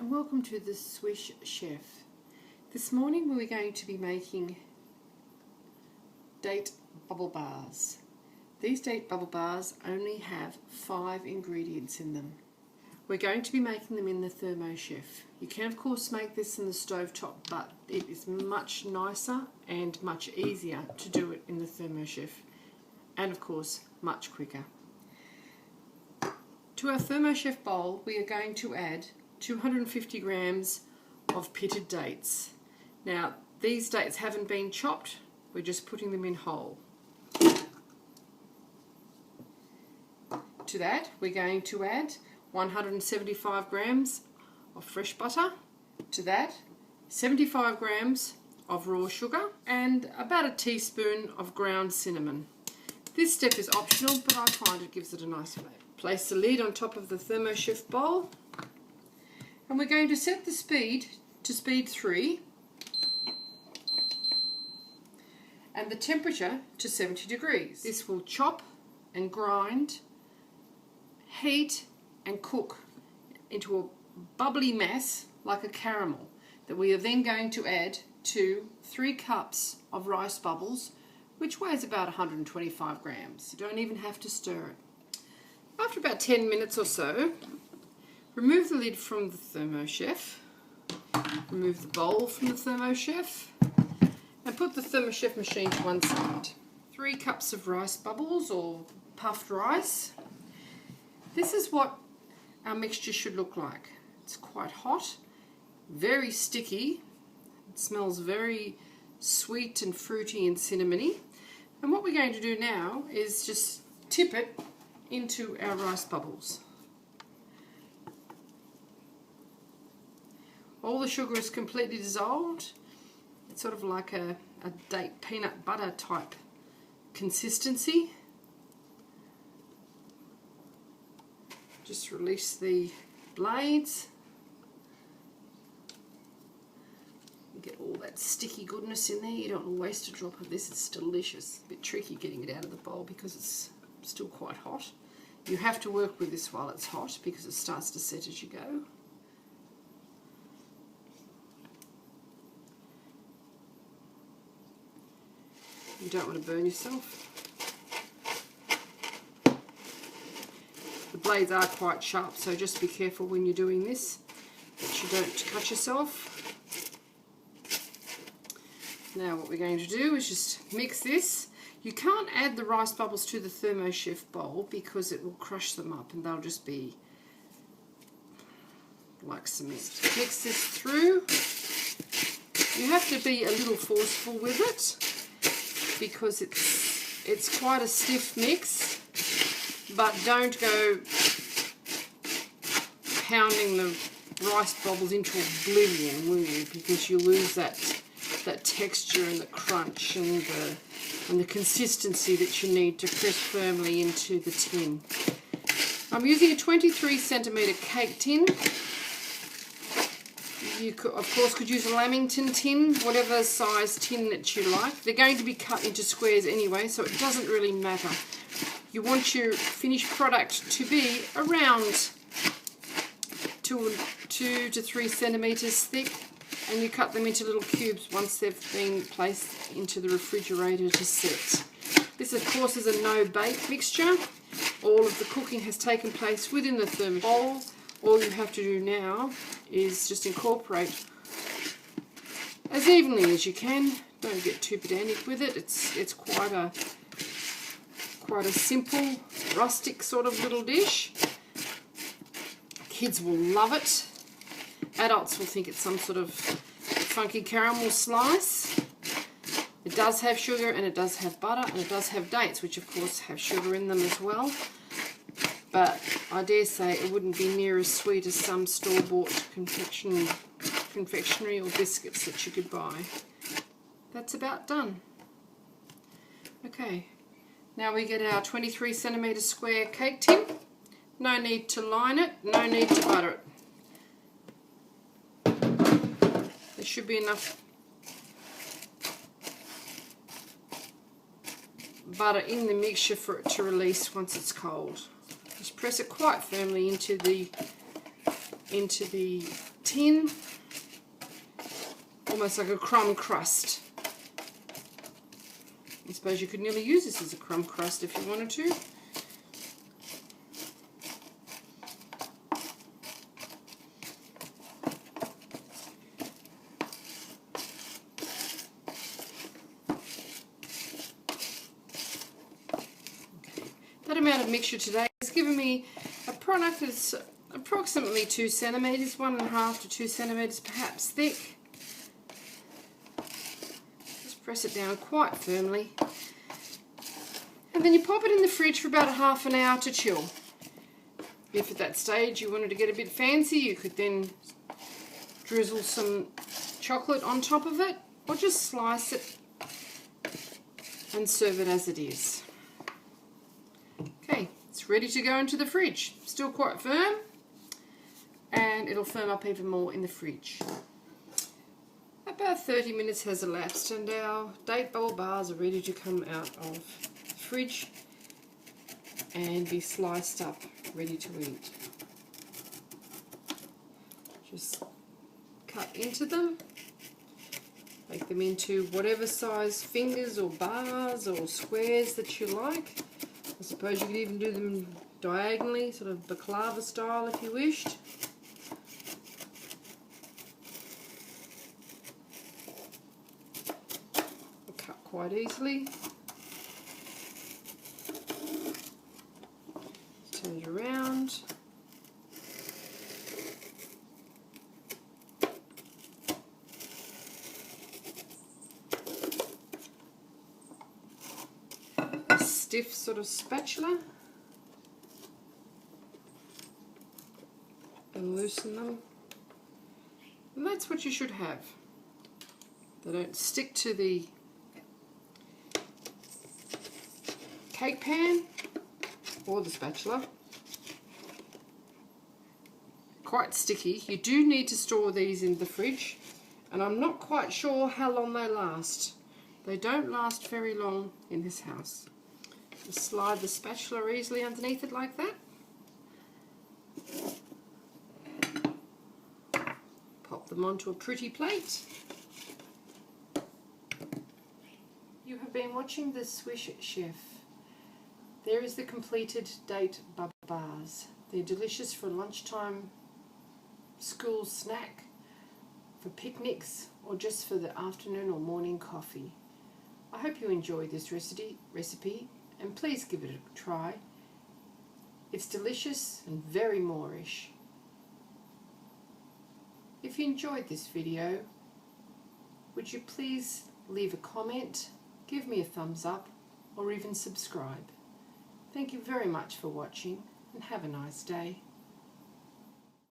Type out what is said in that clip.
and welcome to the Swish Chef. This morning we're going to be making date bubble bars. These date bubble bars only have 5 ingredients in them. We're going to be making them in the Thermochef. You can of course make this in the stovetop, but it is much nicer and much easier to do it in the Thermochef, and of course much quicker. To our Thermochef bowl we are going to add 250 grams of pitted dates. Now these dates haven't been chopped, we're just putting them in whole. To that we're going to add 175 grams of fresh butter. To that 75 grams of raw sugar and about a teaspoon of ground cinnamon. This step is optional, but I find it gives it a nice flavour. Place the lid on top of the Thermochef bowl, and we're going to set the speed to speed 3 and the temperature to 70 degrees. This will chop and grind, heat and cook into a bubbly mass like a caramel that we are then going to add to 3 cups of rice bubbles, which weighs about 125 grams. You don't even have to stir it. After about 10 minutes or so, remove the lid from the Thermochef, remove the bowl from the Thermochef, and put the Thermochef machine to one side. 3 cups of rice bubbles or puffed rice. This is what our mixture should look like. It's quite hot, very sticky, it smells very sweet and fruity and cinnamony. And what we're going to do now is just tip it into our rice bubbles. All the sugar is completely dissolved. It's sort of like a date peanut butter type consistency. Just release the blades. Get all that sticky goodness in there. You don't want to waste a drop of this. It's delicious. A bit tricky getting it out of the bowl because it's still quite hot. You have to work with this while it's hot because it starts to set as you go. You don't want to burn yourself. The blades are quite sharp, so just be careful when you're doing this that you don't cut yourself. Now what we're going to do is just mix this. You can't add the rice bubbles to the Thermochef bowl because it will crush them up and they'll just be like cement. Mix this through. You have to be a little forceful with it because it's quite a stiff mix, but don't go pounding the rice bubbles into oblivion, will you? Because you lose that texture and the crunch and the consistency that you need to press firmly into the tin. I'm using a 23 centimetre cake tin. You could, of course, could use a Lamington tin, whatever size tin that you like. They're going to be cut into squares anyway, so it doesn't really matter. You want your finished product to be around 2 to 3 centimetres thick, and you cut them into little cubes once they've been placed into the refrigerator to set. This of course is a no-bake mixture. All of the cooking has taken place within the Thermochef bowl. All you have to do now is just incorporate as evenly as you can. Don't get too pedantic with it. It's quite a simple, rustic sort of little dish. Kids will love it. Adults will think it's some sort of funky caramel slice. It does have sugar and it does have butter and it does have dates, which of course have sugar in them as well. But I dare say it wouldn't be near as sweet as some store-bought confectionery or biscuits that you could buy. That's about done. Okay, now we get our 23 centimetre square cake tin. No need to line it, no need to butter it. There should be enough butter in the mixture for it to release once it's cold. Just press it quite firmly into the into the tin, almost like a crumb crust. I suppose you could nearly use this as a crumb crust if you wanted to. That amount of mixture today has given me a product that's approximately 2 centimetres, 1.5 to 2 centimetres perhaps thick. Just press it down quite firmly. And then you pop it in the fridge for about a half an hour to chill. If at that stage you wanted to get a bit fancy, you could then drizzle some chocolate on top of it, or just slice it and serve it as it is. Okay, it's ready to go into the fridge. Still quite firm, and it'll firm up even more in the fridge. About 30 minutes has elapsed and our date bubble bars are ready to come out of the fridge and be sliced up, ready to eat. Just cut into them, make them into whatever size fingers or bars or squares that you like. I suppose you could even do them diagonally, sort of baklava style if you wished. They'll cut quite easily. Turn it around. Stiff sort of spatula and loosen them, and that's what you should have. They don't stick to the cake pan or the spatula. Quite sticky. You do need to store these in the fridge, and I'm not quite sure how long they last. They don't last very long in this house. Just slide the spatula easily underneath it like that. Pop them onto a pretty plate. You have been watching the Swish Chef. There is the completed date bubble bars. They're delicious for lunchtime school snack, for picnics, or just for the afternoon or morning coffee. I hope you enjoyed this recipe. And please give it a try. It's delicious and very Moorish. If you enjoyed this video, would you please leave a comment, give me a thumbs up, or even subscribe. Thank you very much for watching, and have a nice day.